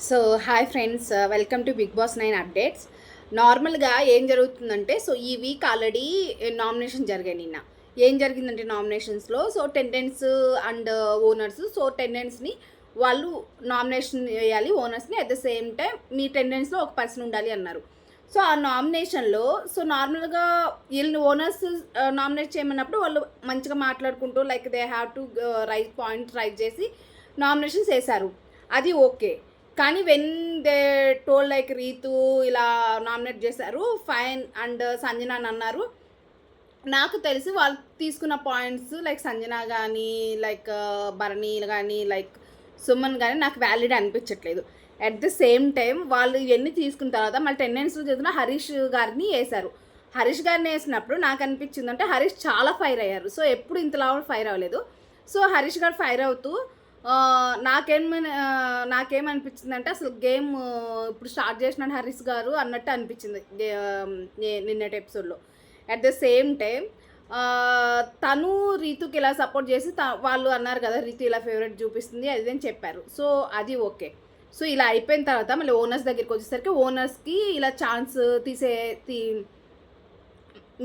So hi friends, welcome to Bigg Boss 9 updates. నార్మల్గా ఏం జరుగుతుందంటే, సో ఈ వీక్ ఆల్రెడీ నామినేషన్ జరిగాయి నిన్న. ఏం జరిగిందంటే నామినేషన్స్లో టెండెన్స్ అండ్ ఓనర్స్, టెండెన్స్ని వాళ్ళు నామినేషన్ వేయాలి ఓనర్స్ని. అట్ ద సేమ్ టైం మీ టెండెన్స్లో ఒక పర్సన్ ఉండాలి అన్నారు. సో ఆ నామినేషన్లో నార్మల్గా వీళ్ళని ఓనర్స్ నామినేట్ చేయమన్నప్పుడు వాళ్ళు మంచిగా మాట్లాడుకుంటూ like they have to write చేసి నామినేషన్స్ వేశారు. అది ఓకే. కానీ when they told like Ritu ఇలా నామినేట్ చేశారు ఫైన్ అండ్ సంజన అని అన్నారు. నాకు తెలిసి వాళ్ళు తీసుకున్న పాయింట్స్ లైక్ సంజన కానీ లైక్ భరణి కానీ లైక్ సుమన్ కానీ నాకు వ్యాలిడ్ అనిపించట్లేదు. అట్ ద సేమ్ టైం వాళ్ళు ఇవన్నీ తీసుకున్న తర్వాత మళ్ళీ టెండెన్స్లో చదివిన హరీష్ గారిని వేశారు. హరీష్ గారిని వేసినప్పుడు నాకు అనిపించింది అంటే హరీష్ చాలా ఫైర్ అయ్యారు. సో ఎప్పుడు ఇంతలా ఫైర్ అవ్వలేదు. సో హరీష్ గారు ఫైర్ అవుతూ నాకేమనిపించింది అంటే అసలు గేమ్ ఇప్పుడు స్టార్ట్ చేసినాడు హరీష్ గారు అన్నట్టు అనిపించింది నిన్నటి ఎపిసోడ్లో. అట్ ద సేమ్ టైం తను రీతుకి ఇలా సపోర్ట్ చేసి వాళ్ళు అన్నారు కదా రీతు ఇలా ఫేవరెట్ చూపిస్తుంది అది అని చెప్పారు. సో అది ఓకే. సో ఇలా అయిపోయిన తర్వాత మళ్ళీ ఓనర్స్ దగ్గరికి వచ్చేసరికి ఓనర్స్కి ఇలా ఛాన్స్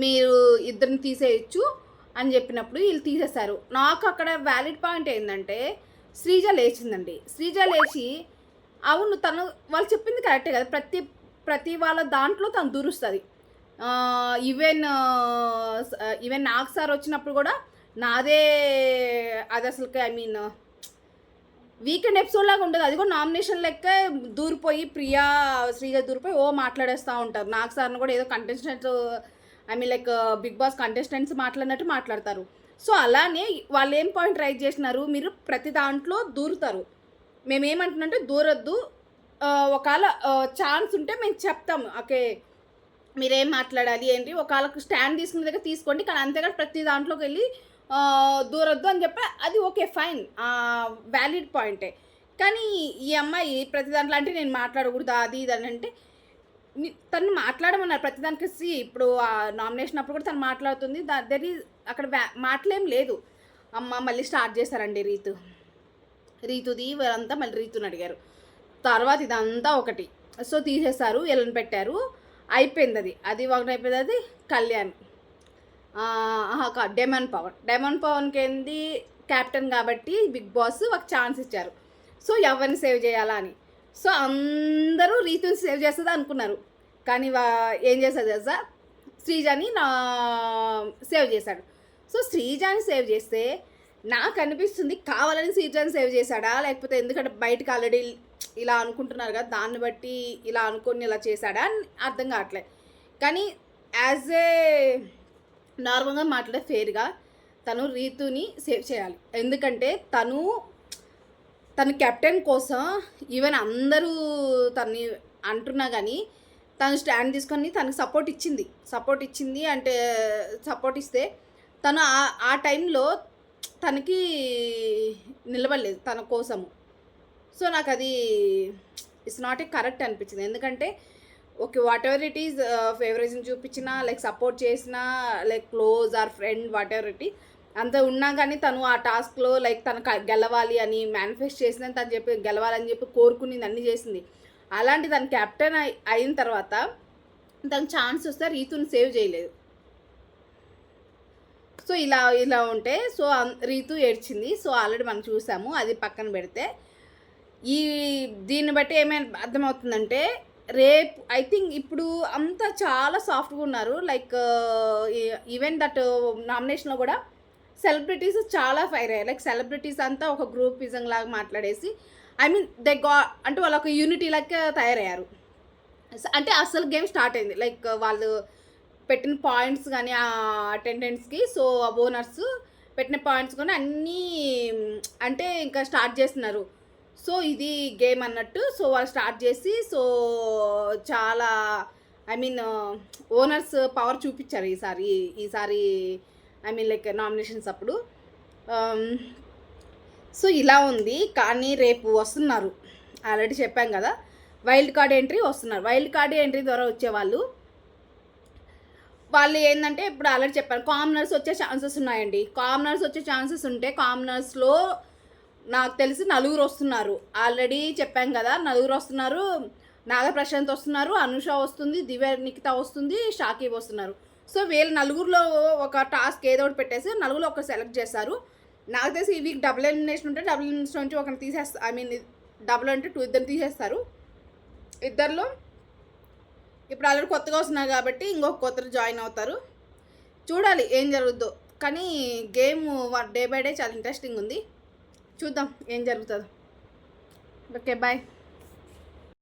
మీరు ఇద్దరిని తీసేయచ్చు అని చెప్పినప్పుడు వీళ్ళు తీసేశారు. నాకు అక్కడ వ్యాలిడ్ పాయింట్ ఏంటంటే శ్రీజ లేచిందండి. శ్రీజ లేచి అవును తను వాళ్ళు చెప్పింది కరెక్టే కదా, ప్రతి వాళ్ళ దాంట్లో తను దూరుస్తుంది. ఈవెన్ నాకు సార్ వచ్చినప్పుడు కూడా నాదే అది అసలు వీకెండ్ ఎపిసోడ్ లాగా ఉండదు. అది కూడా నామినేషన్ లెక్క దూరిపోయి శ్రీజ దూరిపోయి మాట్లాడేస్తూ ఉంటారు. నాకు సార్ని కూడా ఏదో contestants like Bigg Boss contestants మాట్లాడినట్టు మాట్లాడతారు. సో అలానే వాళ్ళు ఏం పాయింట్ రైజ్ చేసినారు, మీరు ప్రతి దాంట్లో దూరుతారు, మేమేమంటున్నంటే దూరొద్దు, ఒకవేళ ఛాన్స్ ఉంటే మేము చెప్తాము ఓకే మీరేం మాట్లాడాలి ఏంటి, ఒకవేళ స్టాండ్ తీసుకునే దగ్గర తీసుకోండి, కానీ అంతేగాని ప్రతి దాంట్లోకి వెళ్ళి దూరొద్దు అని చెప్పి అది ఓకే ఫైన్, వ్యాలిడ్ పాయింటే. కానీ ఈ అమ్మాయి ప్రతి దాంట్లో అంటే నేను మాట్లాడకూడదు అది ఇది అని అంటే తను మాట్లాడమన్నారు ప్రతిదానికి. ఇప్పుడు నామినేషన్ అప్పుడు కూడా తను మాట్లాడుతుంది. దర్ ఈజ్ అక్కడ మాటలేం లేదు. అమ్మ మళ్ళీ స్టార్ట్ చేశారండి రీతుది వీళ్ళంతా మళ్ళీ రీతుని అడిగారు. తర్వాత ఇదంతా ఒకటి సో తీసేశారు, వీళ్ళని పెట్టారు, అయిపోయింది. అది ఒకటి అయిపోయింది. అది కళ్యాణ్ డెమన్ పవన్కి ఏంది క్యాప్టెన్ కాబట్టి బిగ్ బాస్ ఒక ఛాన్స్ ఇచ్చారు. సో ఎవరిని సేవ్ చేయాలా అని. సో అందరూ రీతుని సేవ్ చేస్తుంది అనుకున్నారు. కానీ ఏం చేస్తుంది తెలుసా, శ్రీజాని సేవ్ చేశాడు. సో శ్రీజాని సేవ్ చేస్తే నాకు అనిపిస్తుంది కావాలని శ్రీజాని సేవ్ చేశాడా, లేకపోతే ఎందుకంటే బయటకు ఆల్రెడీ ఇలా అనుకుంటున్నారు కదా దాన్ని బట్టి ఇలా అనుకొని ఇలా చేశాడా అని అర్థం కావట్లేదు. కానీ యాజ్ ఏ నార్మల్గా మాట్లాడే ఫేర్గా తను రీతుని సేవ్ చేయాలి. ఎందుకంటే తను కెప్టెన్ కోసం ఈవెన్ అందరూ తన్ని అంటున్నా కానీ తను స్టాండ్ తీసుకొని తనకు సపోర్ట్ ఇచ్చింది అంటే సపోర్ట్ ఇస్తే తను ఆ టైంలో తనకి నిలబడలేదు తన కోసము. సో నాకు అది ఇట్స్ నాట్ ఏ కరెక్ట్ అనిపించింది. ఎందుకంటే okay whatever it is favouritism చూపించినా లైక్ సపోర్ట్ చేసినా like close or friend whatever it is అంత ఉన్నా కానీ తను ఆ టాస్క్లో లైక్ తను గెలవాలి అని మేనిఫెస్ట్ చేసిందని తను చెప్పి గెలవాలని చెప్పి కోరుకుని అన్నీ చేసింది. అలాంటి తను కెప్టెన్ అయిన తర్వాత తనకు ఛాన్స్ వస్తే రీతుని సేవ్ చేయలేదు. సో ఇలా ఉంటే రీతు ఏడ్చింది. సో ఆల్రెడీ మనం చూసాము, అది పక్కన పెడితే దీన్ని బట్టి ఏమైనా అర్థమవుతుందంటే రేపు ఐ థింక్ ఇప్పుడు అంతా చాలా సాఫ్ట్గా ఉన్నారు. లైక్ ఈవెన్ దట్ నామినేషన్లో కూడా సెలబ్రిటీస్ చాలా ఫైర్ అయ్యారు. లైక్ సెలబ్రిటీస్ అంతా ఒక గ్రూపిజం లాగా మాట్లాడేసి అంటే వాళ్ళు ఒక యూనిటీ లాగా తయారయ్యారు. అంటే అసలు గేమ్ స్టార్ట్ అయింది లైక్ వాళ్ళు పెట్టిన పాయింట్స్ కానీ ఆ అటెండెన్స్కి ఓనర్స్ పెట్టిన పాయింట్స్ కానీ అన్నీ అంటే ఇంకా స్టార్ట్ చేస్తున్నారు. సో ఇది గేమ్ అన్నట్టు వాళ్ళు స్టార్ట్ చేసి చాలా ఓనర్స్ పవర్ చూపించారు ఈసారి లైక్ నామినేషన్స్ అప్పుడు. సో ఇలా ఉంది. కానీ రేపు వస్తున్నారు, ఆల్రెడీ చెప్పాం కదా వైల్డ్ కార్డ్ ఎంట్రీ వస్తున్నారు. వైల్డ్ కార్డ్ ఎంట్రీ ద్వారా వచ్చేవాళ్ళు ఏంటంటే ఇప్పుడు ఆల్రెడీ చెప్పాను కామనర్స్ వచ్చే ఛాన్సెస్ ఉన్నాయండి. కామనర్స్ వచ్చే ఛాన్సెస్ ఉంటే కామనర్స్లో నాకు తెలిసి నలుగురు వస్తున్నారు. ఆల్రెడీ చెప్పాం కదా, నలుగురు వస్తున్నారు. నాగప్రశాంత్ వస్తున్నారు, అనుష వస్తుంది, దివ్య నిఖిత వస్తుంది, షాకీబ్ వస్తున్నారు. సో వీళ్ళు నలుగురిలో ఒక టాస్క్ ఏదో ఒకటి పెట్టేసి నలుగురిలో ఒకరు సెలెక్ట్ చేస్తారు. నాకు తెలిసి ఈ వీక్ డబుల్ ఎలిమినేషన్ ఉంటే డబుల్ ఎలిమినేషన్ నుంచి ఒకరిని తీసేస్తారు. ఐ మీన్ డబుల్ అంటే 2 ఇద్దరిని తీసేస్తారు. ఇద్దరిలో ఇప్పుడు ఆల్రెడీ కొత్తగా వస్తున్నారు కాబట్టి ఇంకొక కొత్తరు జాయిన్ అవుతారు. చూడాలి ఏం జరుగుద్దో. కానీ గేమ్ డే బై డే చాలా ఇంట్రెస్టింగ్ ఉంది. చూద్దాం ఏం జరుగుతుందో. Okay bye.